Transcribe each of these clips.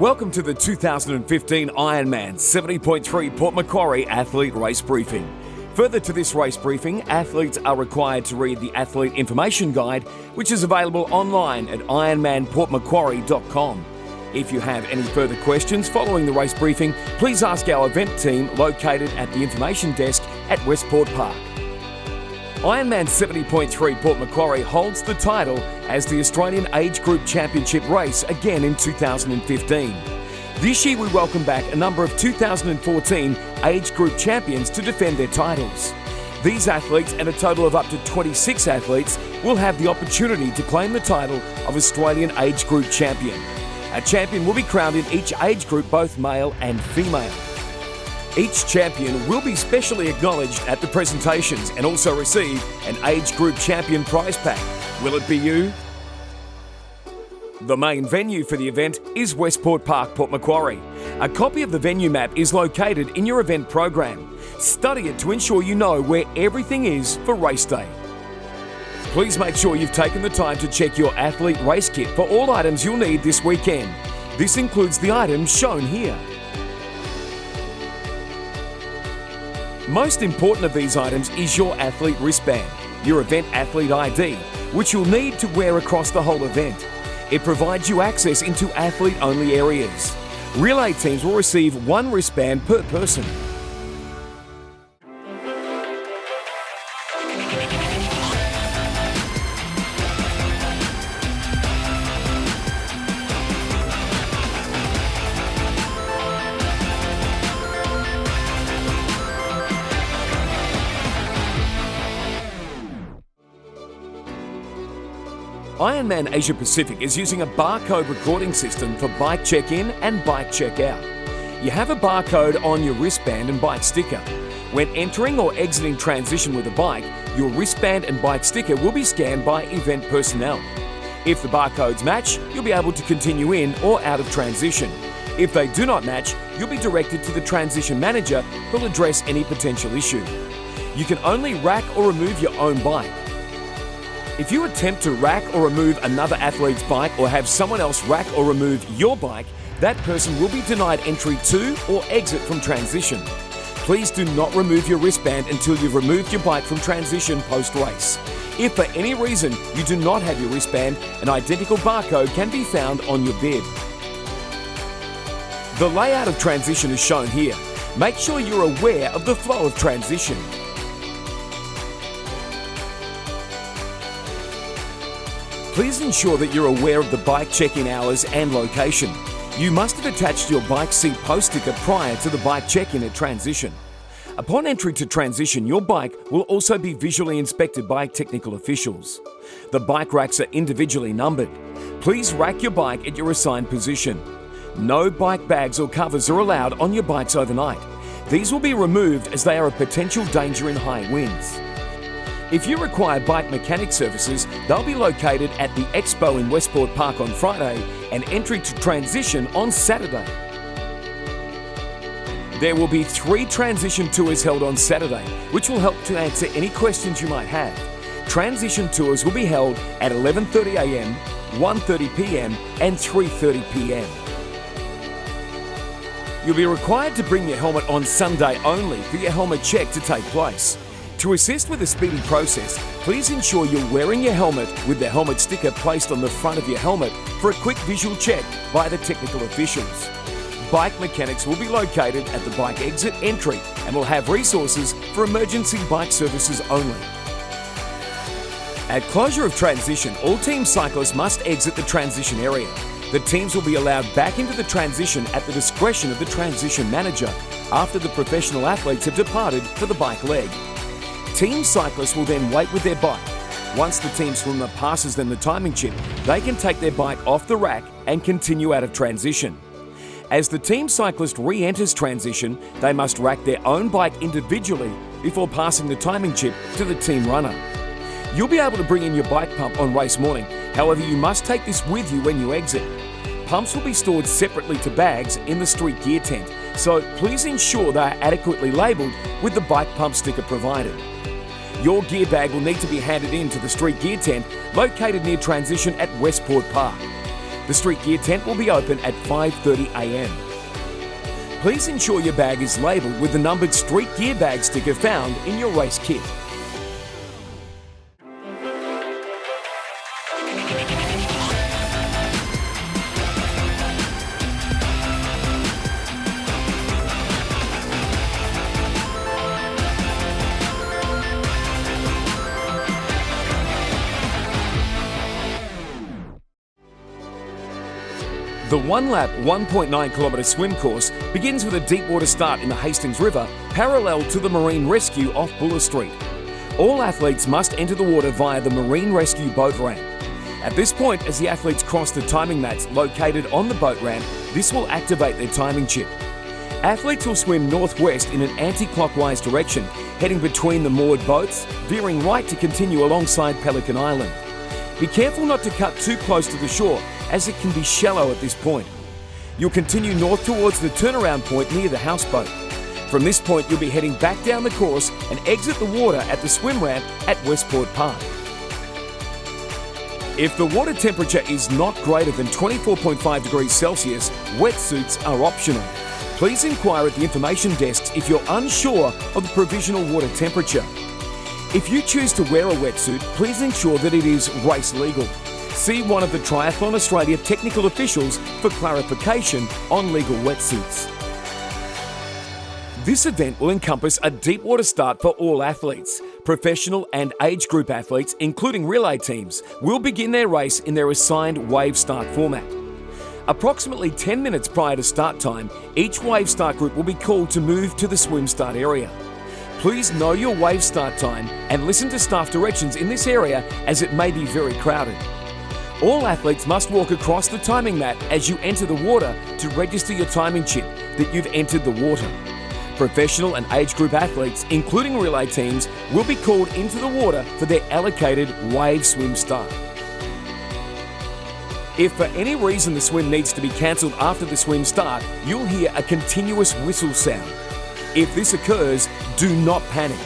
Welcome to the 2015 IRONMAN 70.3 Port Macquarie Athlete Race Briefing. Further to this race briefing, athletes are required to read the Athlete Information Guide, which is available online at ironmanportmacquarie.com. If you have any further questions following the race briefing, please ask our event team located at the information desk at Westport Park. IRONMAN 70.3 Port Macquarie holds the title as the Australian Age Group Championship race again in 2015. This year we welcome back a number of 2014 Age Group champions to defend their titles. These athletes and a total of up to 26 athletes will have the opportunity to claim the title of Australian Age Group Champion. A champion will be crowned in each age group, both male and female. Each champion will be specially acknowledged at the presentations and also receive an Age Group Champion prize pack. Will it be you? The main venue for the event is Westport Park, Port Macquarie. A copy of the venue map is located in your event program. Study it to ensure you know where everything is for race day. Please make sure you've taken the time to check your athlete race kit for all items you'll need this weekend. This includes the items shown here. Most important of these items is your athlete wristband, your event athlete ID, which you'll need to wear across the whole event. It provides you access into athlete-only areas. Relay teams will receive one wristband per person. IRONMAN Asia Pacific is using a barcode recording system for bike check-in and bike check-out. You have a barcode on your wristband and bike sticker. When entering or exiting transition with a bike, your wristband and bike sticker will be scanned by event personnel. If the barcodes match, you'll be able to continue in or out of transition. If they do not match, you'll be directed to the transition manager who'll address any potential issue. You can only rack or remove your own bike. If you attempt to rack or remove another athlete's bike or have someone else rack or remove your bike, that person will be denied entry to or exit from transition. Please do not remove your wristband until you've removed your bike from transition post-race. If for any reason you do not have your wristband, an identical barcode can be found on your bib. The layout of transition is shown here. Make sure you're aware of the flow of transition. Please ensure that you're aware of the bike check-in hours and location. You must have attached your bike seat post sticker prior to the bike check-in at transition. Upon entry to transition, your bike will also be visually inspected by technical officials. The bike racks are individually numbered. Please rack your bike at your assigned position. No bike bags or covers are allowed on your bikes overnight. These will be removed as they are a potential danger in high winds. If you require bike mechanic services, they'll be located at the Expo in Westport Park on Friday and entry to transition on Saturday. There will be 3 transition tours held on Saturday, which will help to answer any questions you might have. Transition tours will be held at 11:30 a.m, 1:30 p.m. and 3:30 p.m. You'll be required to bring your helmet on Sunday only for your helmet check to take place. To assist with the speedy process, please ensure you're wearing your helmet with the helmet sticker placed on the front of your helmet for a quick visual check by the technical officials. Bike mechanics will be located at the bike exit entry and will have resources for emergency bike services only. At closure of transition, all team cyclists must exit the transition area. The teams will be allowed back into the transition at the discretion of the transition manager after the professional athletes have departed for the bike leg. Team cyclists will then wait with their bike. Once the team swimmer passes them the timing chip, they can take their bike off the rack and continue out of transition. As the team cyclist re-enters transition, they must rack their own bike individually before passing the timing chip to the team runner. You'll be able to bring in your bike pump on race morning, however you must take this with you when you exit. Pumps will be stored separately to bags in the street gear tent, so please ensure they are adequately labelled with the bike pump sticker provided. Your gear bag will need to be handed in to the street gear tent located near transition at Westport Park. The The street gear tent will be open at 5:30 a.m. Please ensure your bag is labelled with the numbered street gear bag sticker found in your race kit. The one-lap, 1.9-kilometre swim course begins with a deep water start in the Hastings River, parallel to the Marine Rescue off Buller Street. All athletes must enter the water via the Marine Rescue boat ramp. At this point, as the athletes cross the timing mats located on the boat ramp, this will activate their timing chip. Athletes will swim northwest in an anti-clockwise direction, heading between the moored boats, veering right to continue alongside Pelican Island. Be careful not to cut too close to the shore, as it can be shallow at this point. You'll continue north towards the turnaround point near the houseboat. From this point, you'll be heading back down the course and exit the water at the swim ramp at Westport Park. If the water temperature is not greater than 24.5 degrees Celsius, wetsuits are optional. Please inquire at the information desks if you're unsure of the provisional water temperature. If you choose to wear a wetsuit, please ensure that it is race legal. See one of the Triathlon Australia technical officials for clarification on legal wetsuits. This event will encompass a deep water start for all athletes. Professional and age group athletes, including relay teams, will begin their race in their assigned wave start format. Approximately 10 minutes prior to start time, each wave start group will be called to move to the swim start area. Please know your wave start time and listen to staff directions in this area, as it may be very crowded. All athletes must walk across the timing mat as you enter the water to register your timing chip that you've entered the water. Professional and age group athletes, including relay teams, will be called into the water for their allocated wave swim start. If for any reason the swim needs to be cancelled after the swim start, you'll hear a continuous whistle sound. If this occurs, do not panic.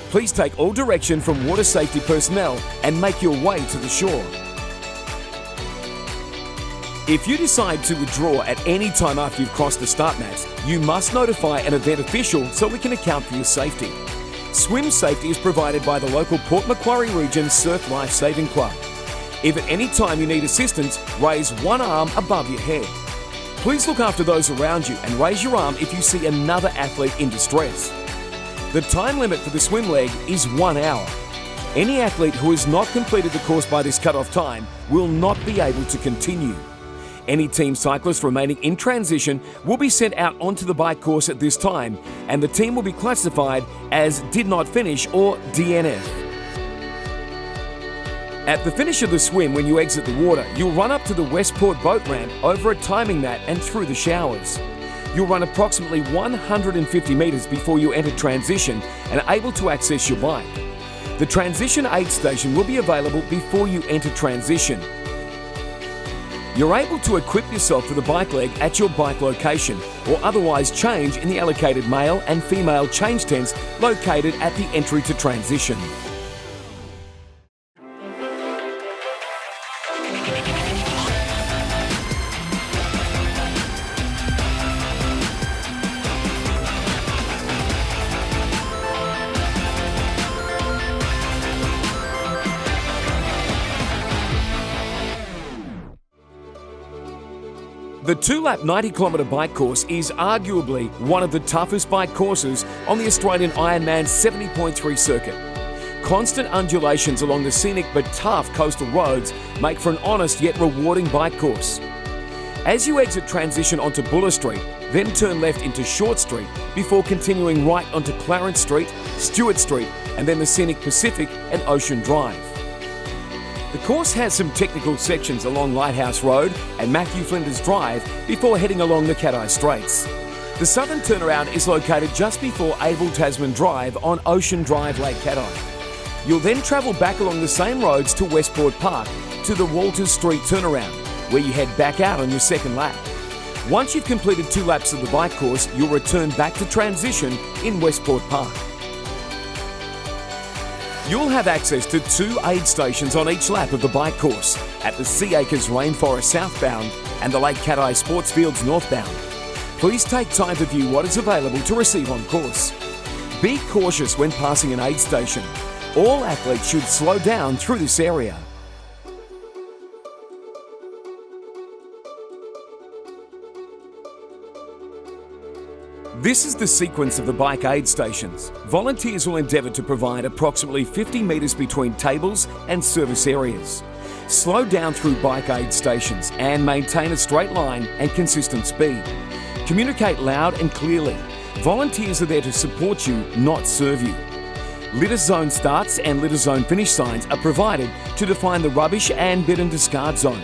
Please take all direction from water safety personnel and make your way to the shore. If you decide to withdraw at any time after you've crossed the start mats, you must notify an event official so we can account for your safety. Swim safety is provided by the local Port Macquarie Region Surf Life Saving Club. If at any time you need assistance, raise one arm above your head. Please look after those around you and raise your arm if you see another athlete in distress. The time limit for the swim leg is 1 hour. Any athlete who has not completed the course by this cut-off time will not be able to continue. Any team cyclist remaining in transition will be sent out onto the bike course at this time, and the team will be classified as did not finish or DNF. At the finish of the swim, when you exit the water, you'll run up to the Westport boat ramp over a timing mat and through the showers. You'll run approximately 150 metres before you enter transition and are able to access your bike. The transition aid station will be available before you enter transition. You're able to equip yourself for the bike leg at your bike location, or otherwise change in the allocated male and female change tents located at the entry to transition. The 2-lap 90-kilometre bike course is arguably one of the toughest bike courses on the Australian IRONMAN 70.3 circuit. Constant undulations along the scenic but tough coastal roads make for an honest yet rewarding bike course. As you exit transition onto Buller Street, then turn left into Short Street before continuing right onto Clarence Street, Stewart Street, and then the scenic Pacific and Ocean Drive. The course has some technical sections along Lighthouse Road and Matthew Flinders Drive before heading along the Cat Eye Straits. The southern turnaround is located just before Abel Tasman Drive on Ocean Drive, Lake Cat Eye. You'll then travel back along the same roads to Westport Park to the Walters Street turnaround, where you head back out on your second lap. Once you've completed 2 laps of the bike course, you'll return back to transition in Westport Park. You'll have access to 2 aid stations on each lap of the bike course at the Sea Acres Rainforest southbound and the Lake Cat-Eye Sports Fields northbound. Please take time to view what is available to receive on course. Be cautious when passing an aid station. All athletes should slow down through this area. This is the sequence of the bike aid stations. Volunteers will endeavour to provide approximately 50 metres between tables and service areas. Slow down through bike aid stations and maintain a straight line and consistent speed. Communicate loud and clearly. Volunteers are there to support you, not serve you. Litter zone starts and litter zone finish signs are provided to define the rubbish and bin and discard zone.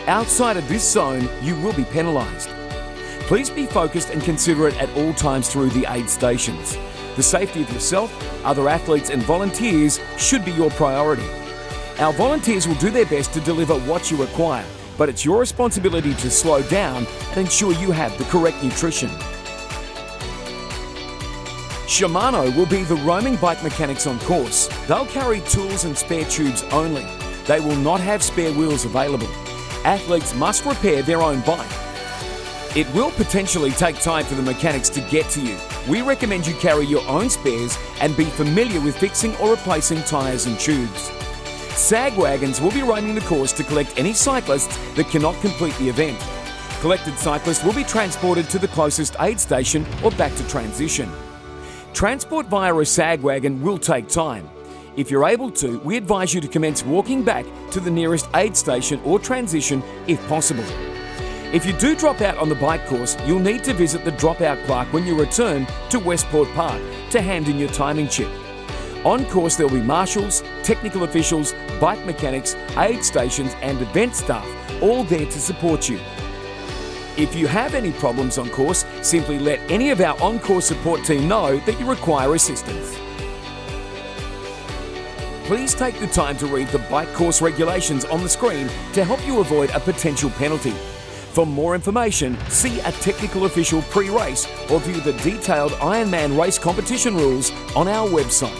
Outside of this zone, you will be penalised. Please be focused and considerate at all times through the aid stations. The safety of yourself, other athletes and volunteers should be your priority. Our volunteers will do their best to deliver what you require, but it's your responsibility to slow down and ensure you have the correct nutrition. Shimano will be the roaming bike mechanics on course. They'll carry tools and spare tubes only. They will not have spare wheels available. Athletes must repair their own bike. It will potentially take time for the mechanics to get to you. We recommend you carry your own spares and be familiar with fixing or replacing tyres and tubes. Sag wagons will be roaming the course to collect any cyclists that cannot complete the event. Collected cyclists will be transported to the closest aid station or back to transition. Transport via a sag wagon will take time. If you're able to, we advise you to commence walking back to the nearest aid station or transition if possible. If you do drop out on the bike course, you'll need to visit the dropout clerk when you return to Westport Park to hand in your timing chip. On course there'll be marshals, technical officials, bike mechanics, aid stations and event staff all there to support you. If you have any problems on course, simply let any of our on-course support team know that you require assistance. Please take the time to read the bike course regulations on the screen to help you avoid a potential penalty. For more information, see a technical official pre-race or view the detailed Ironman race competition rules on our website.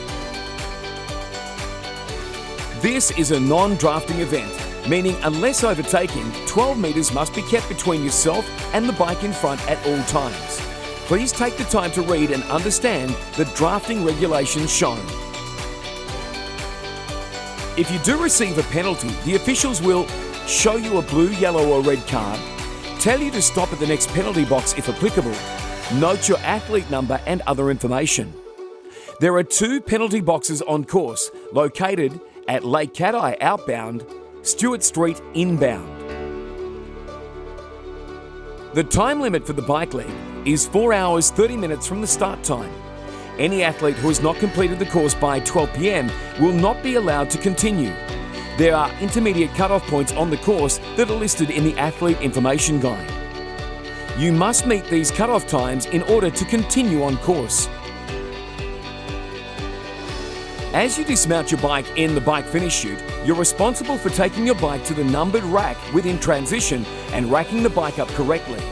This is a non-drafting event, meaning unless overtaking, 12 metres must be kept between yourself and the bike in front at all times. Please take the time to read and understand the drafting regulations shown. If you do receive a penalty, the officials will show you a blue, yellow or red card, tell you to stop at the next penalty box if applicable, note your athlete number and other information. There are 2 penalty boxes on course located at Lake Cat-Eye outbound, Stewart Street inbound. The time limit for the bike leg is 4 hours 30 minutes from the start time. Any athlete who has not completed the course by 12 p.m. will not be allowed to continue. There are intermediate cut-off points on the course that are listed in the Athlete Information Guide. You must meet these cut-off times in order to continue on course. As you dismount your bike in the bike finish chute, you're responsible for taking your bike to the numbered rack within transition and racking the bike up correctly.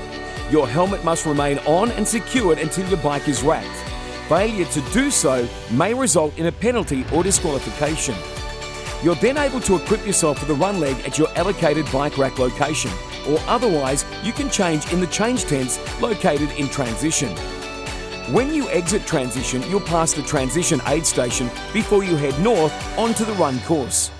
Your helmet must remain on and secured until your bike is racked. Failure to do so may result in a penalty or disqualification. You're then able to equip yourself for the run leg at your allocated bike rack location, or otherwise you can change in the change tents located in transition. When you exit transition, you'll pass the transition aid station before you head north onto the run course.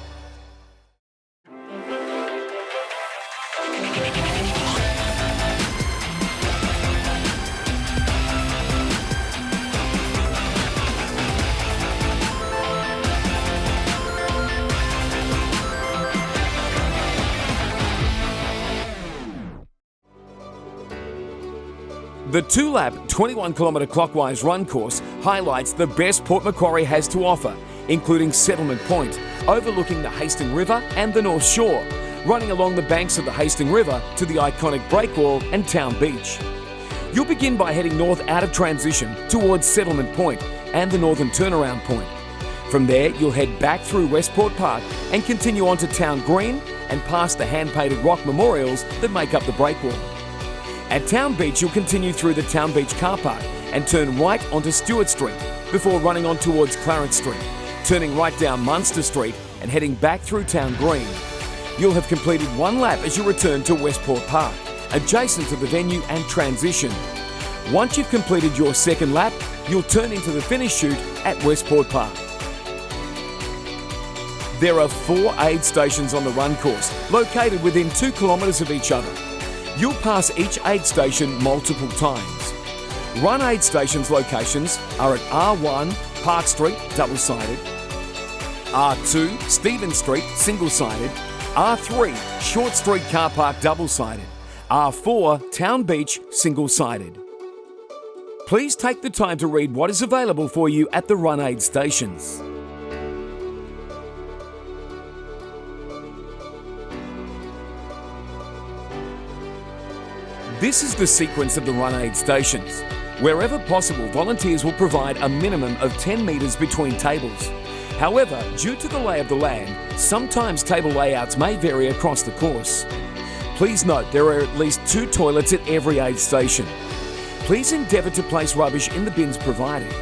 The 2-lap, 21-kilometre clockwise run course highlights the best Port Macquarie has to offer, including Settlement Point, overlooking the Hastings River and the North Shore, running along the banks of the Hastings River to the iconic Breakwall and Town Beach. You'll begin by heading north out of transition towards Settlement Point and the Northern Turnaround Point. From there, you'll head back through Westport Park and continue on to Town Green and past the hand-painted rock memorials that make up the Breakwall. At Town Beach, you'll continue through the Town Beach car park and turn right onto Stewart Street before running on towards Clarence Street. turning right down Munster Street and heading back through Town Green. You'll have completed one lap as you return to Westport Park, adjacent to the venue and transition. Once you've completed your second lap, you'll turn into the finish chute at Westport Park. There are 4 aid stations on the run course, located within 2 kilometres of each other. You'll pass each aid station multiple times. Run aid stations locations are at R1, Park Street, double-sided, R2, Stephen Street, single-sided, R3, Short Street Car Park, double-sided, R4, Town Beach, single-sided. Please take the time to read what is available for you at the run aid stations. This is the sequence of the run aid stations. Wherever possible, volunteers will provide a minimum of 10 metres between tables. However, due to the lay of the land, sometimes table layouts may vary across the course. Please note there are at least 2 toilets at every aid station. Please endeavour to place rubbish in the bins provided.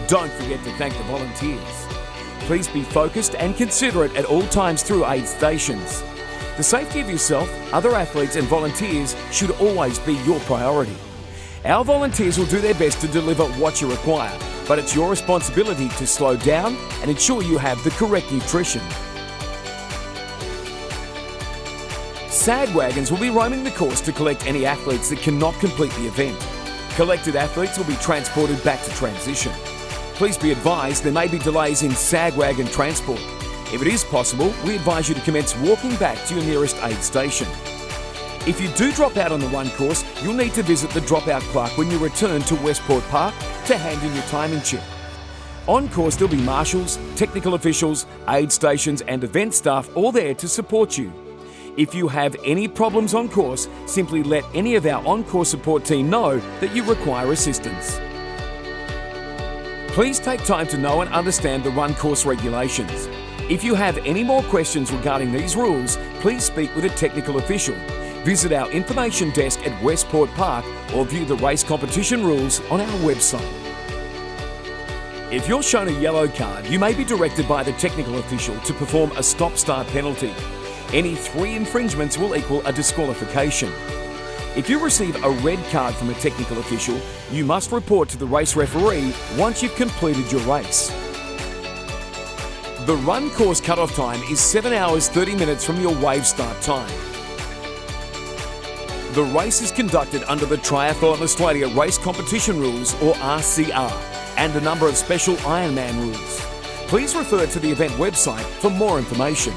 Don't forget to thank the volunteers. Please be focused and considerate at all times through aid stations. The safety of yourself, other athletes and volunteers should always be your priority. Our volunteers will do their best to deliver what you require, but it's your responsibility to slow down and ensure you have the correct nutrition. SAD wagons will be roaming the course to collect any athletes that cannot complete the event. Collected athletes will be transported back to transition. Please be advised there may be delays in SAD wagon transport. If it is possible, we advise you to commence walking back to your nearest aid station. If you do drop out on the run course, you'll need to visit the dropout clerk when you return to Westport Park to hand in your timing chip. On course, there'll be marshals, technical officials, aid stations and event staff all there to support you. If you have any problems on course, simply let any of our on-course support team know that you require assistance. Please take time to know and understand the run course regulations. If you have any more questions regarding these rules, please speak with a technical official. Visit our information desk at Westport Park or view the race competition rules on our website. If you're shown a yellow card, you may be directed by the technical official to perform a stop-start penalty. Any 3 infringements will equal a disqualification. If you receive a red card from a technical official, you must report to the race referee once you've completed your race. The run course cut-off time is 7 hours 30 minutes from your wave start time. The race is conducted under the Triathlon Australia Race Competition Rules, or RCR, and a number of special Ironman rules. Please refer to the event website for more information.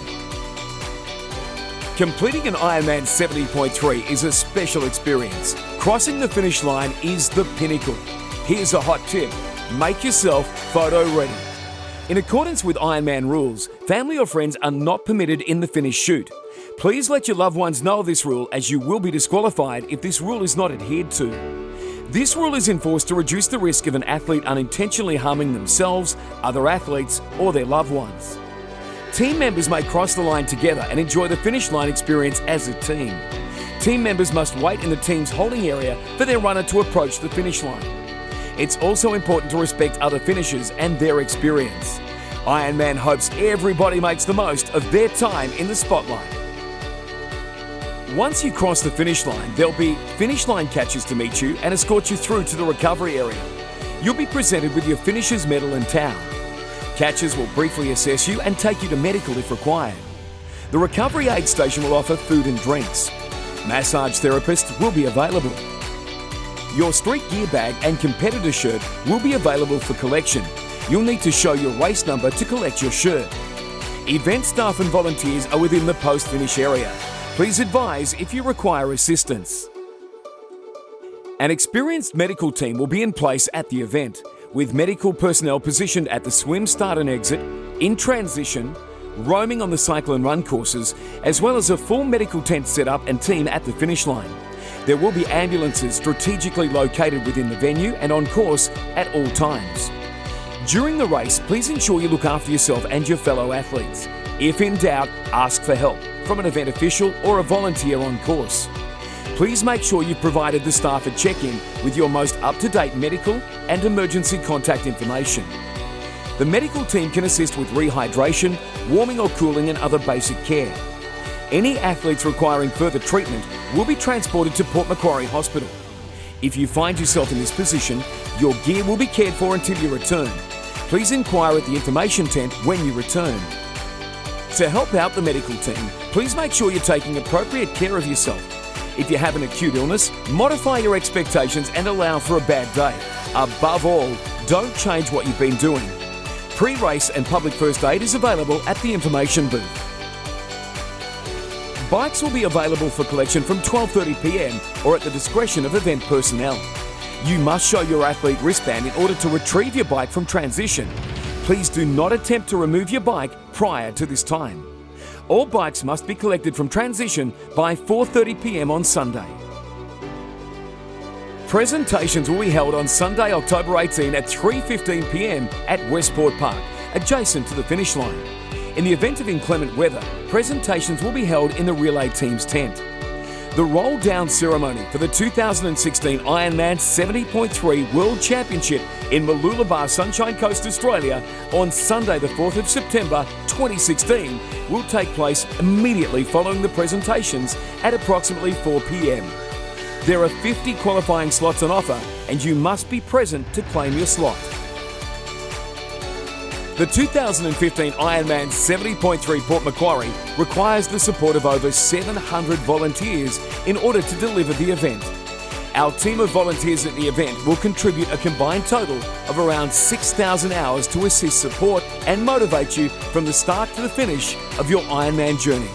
Completing an Ironman 70.3 is a special experience. Crossing the finish line is the pinnacle. Here's a hot tip: make yourself photo ready. In accordance with Ironman rules, family or friends are not permitted in the finish chute. Please let your loved ones know this rule, as you will be disqualified if this rule is not adhered to. This rule is enforced to reduce the risk of an athlete unintentionally harming themselves, other athletes, or their loved ones. Team members may cross the line together and enjoy the finish line experience as a team. Team members must wait in the team's holding area for their runner to approach the finish line. It's also important to respect other finishers and their experience. Ironman hopes everybody makes the most of their time in the spotlight. Once you cross the finish line, there'll be finish line catchers to meet you and escort you through to the recovery area. You'll be presented with your finisher's medal and towel. Catchers will briefly assess you and take you to medical if required. The recovery aid station will offer food and drinks. Massage therapists will be available. Your street gear bag and competitor shirt will be available for collection. You'll need to show your race number to collect your shirt. Event staff and volunteers are within the post-finish area. Please advise if you require assistance. An experienced medical team will be in place at the event, with medical personnel positioned at the swim start and exit, in transition, roaming on the cycle and run courses, as well as a full medical tent set up and team at the finish line. There will be ambulances strategically located within the venue and on course at all times. During the race, please ensure you look after yourself and your fellow athletes. If in doubt, ask for help from an event official or a volunteer on course. Please make sure you've provided the staff a check-in with your most up-to-date medical and emergency contact information. The medical team can assist with rehydration, warming or cooling and other basic care. Any athletes requiring further treatment will be transported to Port Macquarie Hospital. If you find yourself in this position, your gear will be cared for until you return. Please inquire at the information tent when you return. To help out the medical team, please make sure you're taking appropriate care of yourself. If you have an acute illness, modify your expectations and allow for a bad day. Above all, don't change what you've been doing. Pre-race and public first aid is available at the information booth. Bikes will be available for collection from 12:30 p.m. or at the discretion of event personnel. You must show your athlete wristband in order to retrieve your bike from transition. Please do not attempt to remove your bike prior to this time. All bikes must be collected from transition by 4:30 p.m. on Sunday. Presentations will be held on Sunday, October 18 at 3:15 p.m. at Westport Park, adjacent to the finish line. In the event of inclement weather, presentations will be held in the relay team's tent. The roll-down ceremony for the 2016 IRONMAN 70.3 World Championship in Mooloolaba, Sunshine Coast, Australia on Sunday the 4th of September 2016 will take place immediately following the presentations at approximately 4 p.m. There are 50 qualifying slots on offer and you must be present to claim your slot. The 2015 IRONMAN 70.3 Port Macquarie requires the support of over 700 volunteers in order to deliver the event. Our team of volunteers at the event will contribute a combined total of around 6,000 hours to assist support and motivate you from the start to the finish of your Ironman journey.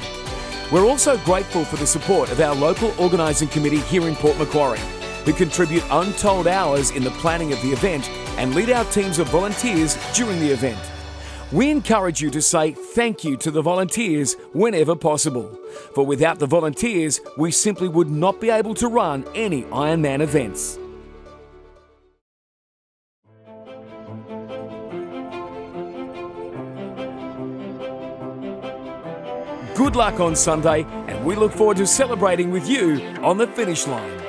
We're also grateful for the support of our local organising committee here in Port Macquarie, who contribute untold hours in the planning of the event and lead our teams of volunteers during the event. We encourage you to say thank you to the volunteers whenever possible, for without the volunteers, we simply would not be able to run any Ironman events. Good luck on Sunday, and we look forward to celebrating with you on the finish line.